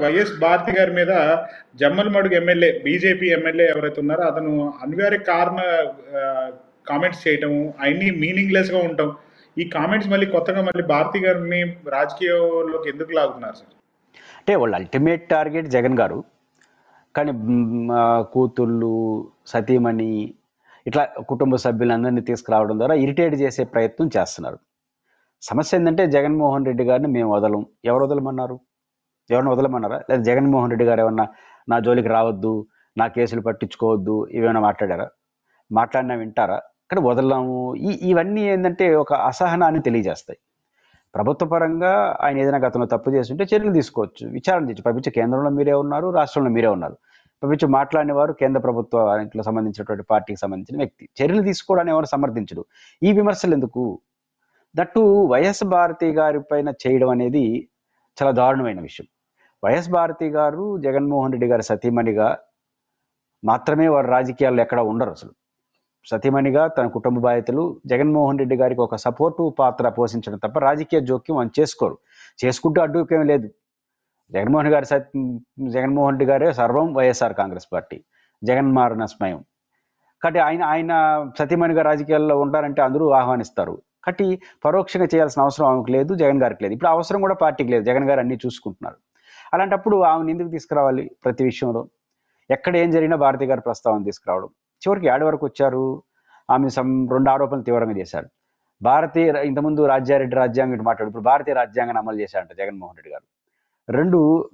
YS Bharati గారి మీద Jammalamadugu MLA BJP MLA ఎవరైతే ఉన్నారో అతను అనివార్య కారణ కామెంట్స్ చేయటం అన్ని మీనింగ్లెస్ గా ఉంటాం. ఈ కామెంట్స్ మళ్ళీ కొత్తగా మళ్ళీ భారతి గారిని రాజకీయంలోకి ఎందుకు లాగుతున్నారు సార్? అంటే వాళ్ళు అల్టిమేట్ టార్గెట్ జగన్ గారు, కానీ కూతుళ్ళు, సతీమణి, ఇట్లా కుటుంబ సభ్యులందరినీ తీసుకురావడం ద్వారా ఇరిటేట్ చేసే ప్రయత్నం చేస్తున్నారు. సమస్య ఏంటంటే జగన్మోహన్ రెడ్డి గారిని మేము వదలం. ఎవరు వదలమన్నారు? ఎవరిని వదలమన్నారా? లేదా జగన్మోహన్ రెడ్డి గారు ఏమన్నా నా జోలికి రావద్దు, నా కేసులు పట్టించుకోవద్దు ఇవేమైనా మాట్లాడారా? మాట్లాడినా వింటారా? కానీ వదలము. ఇవన్నీ ఏంటంటే ఒక అసహనాన్ని తెలియజేస్తాయి. ప్రభుత్వ పరంగా ఆయన ఏదైనా గతంలో తప్పు చేస్తుంటే చర్యలు తీసుకోవచ్చు, విచారణ చేయొచ్చు. పైపించి కేంద్రంలో మీరే ఉన్నారు, రాష్ట్రంలో మీరే ఉన్నారు. పైపించి మాట్లాడిన వారు కేంద్ర ప్రభుత్వానికి సంబంధించినటువంటి పార్టీకి సంబంధించిన వ్యక్తి. చర్యలు తీసుకోవడానికి ఎవరు సమర్థించడు. ఈ విమర్శలు ఎందుకు? దట్టు వైఎస్ భారతి గారి పైన చేయడం అనేది చాలా దారుణమైన విషయం. వైఎస్ భారతి గారు జగన్మోహన్ రెడ్డి గారి సతీమణిగా మాత్రమే వారు రాజకీయాల్లో ఎక్కడ ఉండరు. అసలు సతీమణిగా తన కుటుంబ బాధ్యతలు, జగన్మోహన్ రెడ్డి గారికి ఒక సపోర్టు పాత్ర పోషించడం తప్ప రాజకీయ జోక్యం అని చేసుకోరు. చేసుకుంటూ అడ్డుకేం లేదు. జగన్మోహన్ రెడ్డి గారే సర్వం వైఎస్ఆర్ కాంగ్రెస్ పార్టీ, జగన్ మారణ స్మయం. కాబట్టి ఆయన సతీమణిగా రాజకీయాల్లో ఉంటారంటే అందరూ ఆహ్వానిస్తారు. కాబట్టి పరోక్షంగా చేయాల్సిన అవసరం ఆమెకు లేదు, జగన్ గారికి లేదు. ఇప్పుడు అవసరం కూడా పార్టీకి లేదు, జగన్ గారు అన్నీ చూసుకుంటున్నారు. అలాంటప్పుడు ఆమెను ఎందుకు తీసుకురావాలి? ప్రతి విషయంలో ఎక్కడ ఏం జరిగినా భారతి గారి ప్రస్తావన తీసుకురావడం. చివరికి ఏడు వరకు వచ్చారు. ఆమె 2 ఆరోపణలు తీవ్రంగా చేశారు. భారతీయ ఇంతకుముందు రాజ్యాంగం ఇటు మాట్లాడు, ఇప్పుడు భారతీయ రాజ్యాంగాన్ని అమలు చేశారంట జగన్మోహన్ రెడ్డి గారు.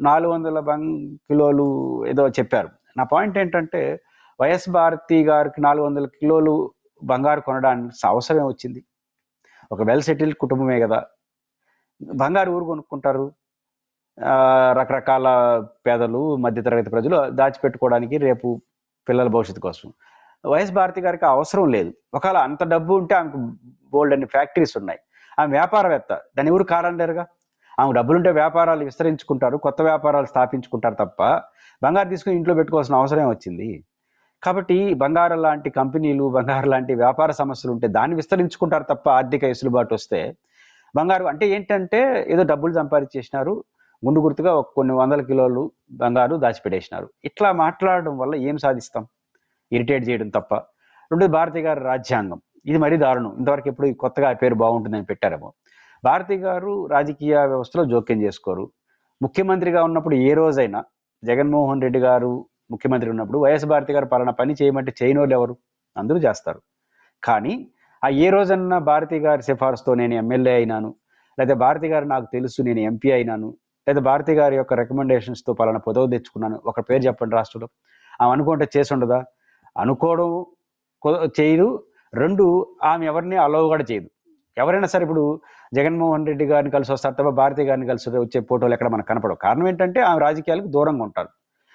400 కిలోలు ఏదో చెప్పారు. నా పాయింట్ ఏంటంటే వైఎస్ భారతి గారికి 400 కిలోలు బంగారు కొనడానికి అవసరం వచ్చింది. ఒక వెల్ సెటిల్డ్ కుటుంబమే కదా, బంగారు ఊరు కొనుక్కుంటారు. రకరకాల పేదలు, మధ్యతరగతి ప్రజలు దాచిపెట్టుకోవడానికి, రేపు పిల్లల భవిష్యత్తు కోసం. వైఎస్ భారతి గారికి అవసరం లేదు. ఒకవేళ అంత డబ్బు ఉంటే ఆమెకు బోల్డ్ అన్ని ఫ్యాక్టరీస్ ఉన్నాయి. ఆమె వ్యాపారవేత్త, దాని ఎవరు కారణలేరుగా. ఆమె డబ్బులుంటే వ్యాపారాలు విస్తరించుకుంటారు, కొత్త వ్యాపారాలు స్థాపించుకుంటారు తప్ప బంగారు తీసుకుని ఇంట్లో పెట్టుకోవాల్సిన అవసరం వచ్చింది. కాబట్టి బంగారం లాంటి కంపెనీలు, బంగారం లాంటి వ్యాపార సమస్యలు ఉంటే దాన్ని విస్తరించుకుంటారు తప్ప ఆర్థిక వెసులుబాటు వస్తే బంగారు అంటే ఏంటంటే ఏదో డబ్బులు సంపాదించేసినారు, గుండు గుర్తుగా కొన్ని 100 కిలోలు బంగారు దాచిపెట్టేసినారు. ఇట్లా మాట్లాడడం వల్ల ఏం సాధిస్తాం? ఇరిటేట్ చేయడం తప్ప. రెండోది భారతి గారి రాజ్యాంగం, ఇది మరీ దారుణం. ఇంతవరకు ఎప్పుడు కొత్తగా ఆ పేరు బాగుంటుందని పెట్టారేమో. భారతి గారు రాజకీయ వ్యవస్థలో జోక్యం చేసుకోరు. ముఖ్యమంత్రిగా ఉన్నప్పుడు ఏ రోజైనా జగన్మోహన్ రెడ్డి గారు ముఖ్యమంత్రి ఉన్నప్పుడు వైఎస్ భారతి గారు పలానా పని చేయమంటే చేయనోళ్ళు ఎవరు? అందరూ చేస్తారు. కానీ ఏ రోజన్నా భారతి గారి సిఫార్సుతో నేను ఎమ్మెల్యే అయినాను, లేదా భారతి గారు నాకు తెలుసు నేను ఎంపీ అయినాను, లేదా భారతి గారి యొక్క రికమెండేషన్స్తో పలానా పదవి తెచ్చుకున్నాను, ఒక పేరు చెప్పండి రాష్ట్రంలో. ఆమె అనుకుంటే చేసి ఉండదా? అనుకోవడం చేయదు. 2, ఆమె ఎవరిని అలవ్ కూడా చేయదు. ఎవరైనా సరే ఇప్పుడు జగన్మోహన్ రెడ్డి గారిని కలిసి వస్తారు తప్ప భారతి గారిని కలిసి వచ్చే ఫోటోలు ఎక్కడ మనకు కనపడవు. కారణం ఏంటంటే ఆమె రాజకీయాలకు దూరంగా ఉంటారు.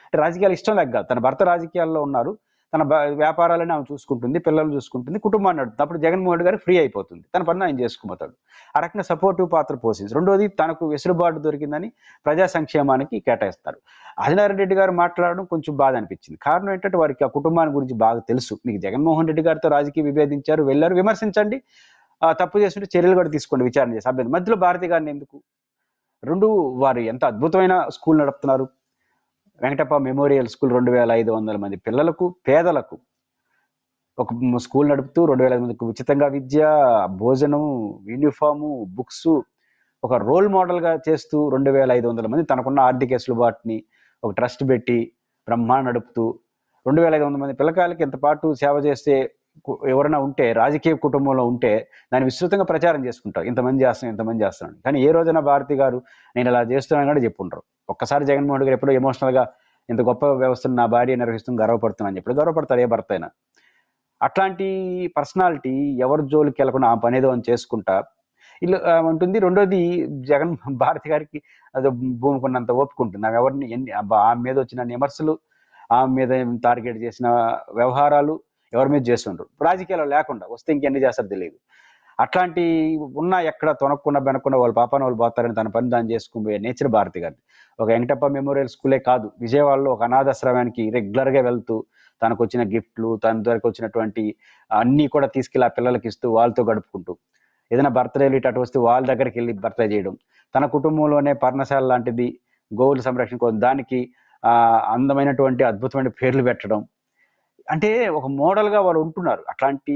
అంటే రాజకీయాలు ఇష్టం లేక కాదు, తన భర్త రాజకీయాల్లో ఉన్నారు, తన వ్యాపారాలని ఆమె చూసుకుంటుంది, పిల్లలు చూసుకుంటుంది, కుటుంబాన్ని నడుపుతుంది. అప్పుడు జగన్మోహన్ రెడ్డి గారు ఫ్రీ అయిపోతుంది, తన పని ఆయన చేసుకుపోతాడు. ఆ రకంగా సపోర్టివ్ పాత్ర పోషించి. రెండోది తనకు వెసులుబాటు దొరికిందని ప్రజా సంక్షేమానికి కేటాయిస్తారు. ఆదినారాయణ రెడ్డి గారు మాట్లాడడం కొంచెం బాధ అనిపించింది. కారణం ఏంటంటే వారికి ఆ కుటుంబాన్ని గురించి బాగా తెలుసు. మీకు జగన్మోహన్ రెడ్డి గారితో రాజకీయ విభేదించారు, వెళ్ళారు, విమర్శించండి, తప్పు చేస్తుంటే చర్యలు కూడా తీసుకోండి, విచారణ చేసి. అభ్యర్థి మధ్యలో భారతి గారిని ఎందుకు? 2, వారు ఎంత అద్భుతమైన స్కూల్ నడుపుతున్నారు. వెంకటప్ప మెమోరియల్ స్కూల్ 2500 మంది పిల్లలకు, పేదలకు ఒక స్కూల్ నడుపుతూ 2000 మందికి ఉచితంగా విద్య, భోజనం, యూనిఫాము, బుక్స్, ఒక రోల్ మోడల్గా చేస్తూ 2500 మంది తనకున్న ఆర్థిక వెసులుబాటుని ఒక ట్రస్ట్ పెట్టి బ్రహ్మాండ నడుపుతూ 2500 మంది పిల్లకాయలకి ఎంత పాటు సేవ చేస్తే ఎవరైనా ఉంటే, రాజకీయ కుటుంబంలో ఉంటే దాన్ని విస్తృతంగా ప్రచారం చేసుకుంటారు. ఇంతమంది చేస్తున్నాను. కానీ ఏ రోజైనా భారతి గారు నేను ఇలా చేస్తున్నాను కూడా చెప్పుంటారు. ఒక్కసారి జగన్మోహన్ రెడ్డి గారు ఎప్పుడో ఎమోషనల్గా ఇంత గొప్ప వ్యవస్థను నా భార్య నిర్వహిస్తూ గర్వపడుతున్నాను చెప్పి గర్వపడతారు ఏ భర్త అయినా. అట్లాంటి పర్సనాలిటీ ఎవరి జోలికి వెళ్ళకుండా ఆ పనేదో అని చేసుకుంటా ఇల్లు ఉంటుంది. రెండోది భారతి గారికి అది భూమికున్నంత ఓపిక ఉంటుంది. ఆమె ఎవరిని ఆమె మీద వచ్చిన విమర్శలు, ఆమె మీద టార్గెట్ చేసిన వ్యవహారాలు ఎవరి మీద చేస్తుండ్రు. రాజకీయాల్లో లేకుండా వస్తే ఇంకెన్ని చేస్తారో తెలియదు. అట్లాంటి ఉన్నా ఎక్కడ తొనక్కున్నా బెనకుండా వాళ్ళ పాపాన వాళ్ళు పోతారని తన పని దాన్ని చేసుకుపోయే నేచర్ భారతి గారిది. ఒక వెంకటప్ప మెమోరియల్ స్కూలే కాదు, విజయవాడలో ఒక అనాథాశ్రమానికి రెగ్యులర్గా వెళ్తూ తనకు వచ్చిన గిఫ్ట్లు, తన దగ్గరకు వచ్చినటువంటి అన్నీ కూడా తీసుకెళ్ళి ఆ పిల్లలకి ఇస్తూ వాళ్ళతో గడుపుకుంటూ, ఏదైనా బర్త్డే అటు వస్తే వాళ్ళ దగ్గరికి వెళ్ళి బర్త్డే చేయడం, తన కుటుంబంలోనే పర్ణశాల లాంటిది గోవుల సంరక్షణ కోసం దానికి అందమైనటువంటి అద్భుతమైన పేర్లు పెట్టడం. అంటే ఒక మోడల్‌గా వాళ్ళు ఉంటున్నారు. అట్లాంటి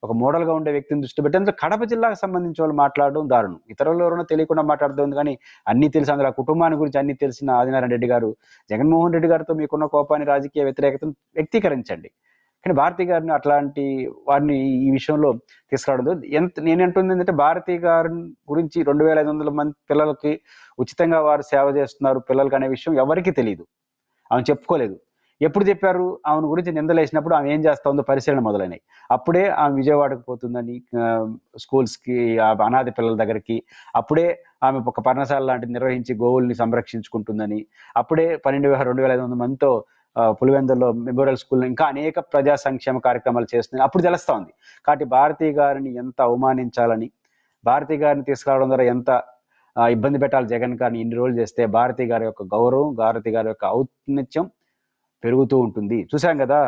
ఒక మోడల్‌గా ఉండే వ్యక్తిని దృష్టి పెట్టి అందులో కడప జిల్లాకు సంబంధించిన వాళ్ళు మాట్లాడడం దారుణం. ఇతరులు ఎవరైనా తెలియకుండా మాట్లాడుతుంది కానీ అన్నీ తెలిసి అందులో ఆ కుటుంబాన్ని గురించి అన్నీ తెలిసిన ఆదినారాయణ రెడ్డి గారు, జగన్మోహన్ రెడ్డి గారితో మీకున్న కోపాన్ని, రాజకీయ వ్యతిరేకతను వ్యక్తీకరించండి. కానీ భారతి గారిని అట్లాంటి వారిని ఈ విషయంలో తీసుకురావడం నేనంటుందేంటంటే భారతి గారి గురించి 2500 మంది పిల్లలకి ఉచితంగా వారు సేవ చేస్తున్నారు పిల్లలకి అనే విషయం ఎవరికీ తెలీదు. ఆమె చెప్పుకోలేదు. ఎప్పుడు చెప్పారు? ఆమెను గురించి నిందలేసినప్పుడు ఆమె ఏం చేస్తోందో పరిశీలన మొదలైనాయి. అప్పుడే ఆమె విజయవాడకు పోతుందని స్కూల్స్‌కి అనాథ పిల్లల దగ్గరికి, అప్పుడే ఆమె ఒక పర్ణశాల లాంటిది నిర్వహించి గోవుల్ని సంరక్షించుకుంటుందని, అప్పుడే 12,2500 మందితో పులివెందుల్లో మెమోరియల్ స్కూల్‌లో ఇంకా అనేక ప్రజా సంక్షేమ కార్యక్రమాలు చేస్తుంది. అప్పుడు తెలుస్తా ఉంది. కాబట్టి భారతి గారిని ఎంత అవమానించాలని, భారతి గారిని తీసుకురావడం ద్వారా ఎంత ఇబ్బంది పెట్టాలి జగన్ గారిని ఇన్ని రోజులు చేస్తే భారతి గారి యొక్క గౌరవం, భారతి గారి యొక్క ఔన్నత్యం పెరుగుతూ ఉంటుంది. చూసాం కదా!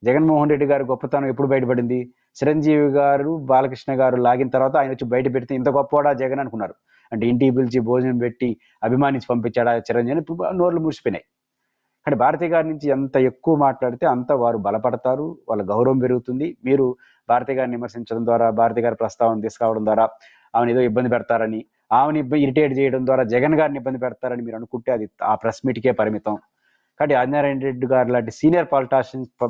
జగన్మోహన్ రెడ్డి గారి గొప్పతనం ఎప్పుడు బయటపడింది? చిరంజీవి గారు, బాలకృష్ణ గారు లాగిన తర్వాత ఆయన వచ్చి బయట పెడితే ఇంత గొప్పవాడా జగన్ అనుకున్నారు. అంటే ఇంటికి పిలిచి భోజనం పెట్టి అభిమానించి పంపించాడా చిరంజీవి అని ఇప్పుడు నోర్లు మురిసిపోయినాయి. కానీ భారతి గారి నుంచి ఎంత ఎక్కువ మాట్లాడితే అంత వారు బలపడతారు. వాళ్ళ గౌరవం పెరుగుతుంది. మీరు భారతి గారిని విమర్శించడం ద్వారా, భారతి గారి ప్రస్తావన తీసుకురావడం ద్వారా ఆమెను ఏదో ఇబ్బంది పెడతారని, ఆమెని ఇరిటేట్ చేయడం ద్వారా జగన్ గారిని ఇబ్బంది పెడతారని మీరు అనుకుంటే అది ఆ ప్రెస్ మీట్‌కే పరిమితం. కాబట్టి ఆదినారాయణ రెడ్డి గారు లాంటి సీనియర్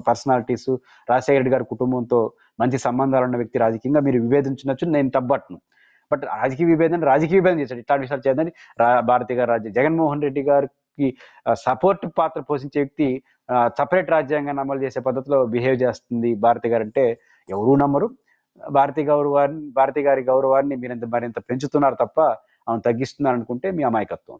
పర్సనాలిటీస్, రాజశేఖర రెడ్డి గారి కుటుంబంతో మంచి సంబంధాలున్న వ్యక్తి రాజకీయంగా మీరు విభేదించొచ్చు, నేను తప్పట్ను. బట్ రాజకీయ విభేదన చేశాడు. ఇట్లాంటి విషయాలు చేయదని భారతి గారు జగన్మోహన్ రెడ్డి గారికి సపోర్ట్ పాత్ర పోషించే వ్యక్తి సెపరేట్ రాజ్యాంగాన్ని అమలు చేసే పద్ధతిలో బిహేవ్ చేస్తుంది భారతి గారు అంటే ఎవరూ నమ్మరు. భారతి గారి గౌరవాన్ని మరింత పెంచుతున్నారు తప్ప ఆమెను తగ్గిస్తున్నారు అనుకుంటే మీ అమాయకత్వం.